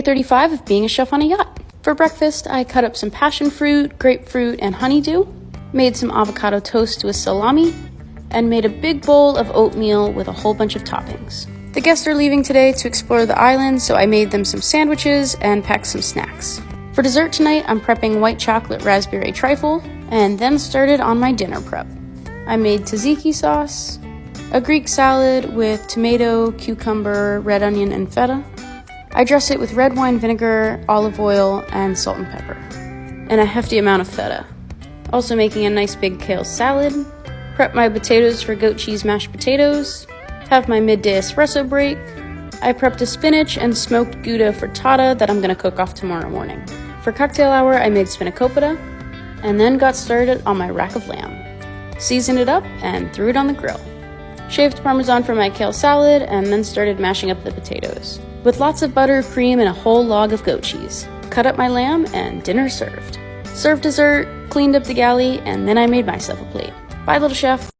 35 of being a chef on a yacht. For breakfast, I cut up some passion fruit, grapefruit, and honeydew, made some avocado toast with salami, and made a big bowl of oatmeal with a whole bunch of toppings. The guests are leaving today to explore the island, so I made them some sandwiches and packed some snacks. For dessert tonight, I'm prepping white chocolate raspberry trifle, and then started on my dinner prep. I made tzatziki sauce, a Greek salad with tomato, cucumber, red onion, and feta. I dress it with red wine vinegar, olive oil, and salt and pepper, and a hefty amount of feta. Also making a nice big kale salad. Prep my potatoes for goat cheese mashed potatoes. Have my midday espresso break. I prepped a spinach and smoked Gouda frittata that I'm gonna cook off tomorrow morning. For cocktail hour, I made spanakopita, and then got started on my rack of lamb. Seasoned it up and threw it on the grill. Shaved Parmesan for my kale salad, and then started mashing up the potatoes. With lots of butter, cream, and a whole log of goat cheese. Cut up my lamb, and dinner served. Served dessert, cleaned up the galley, and then I made myself a plate. Bye, little chef.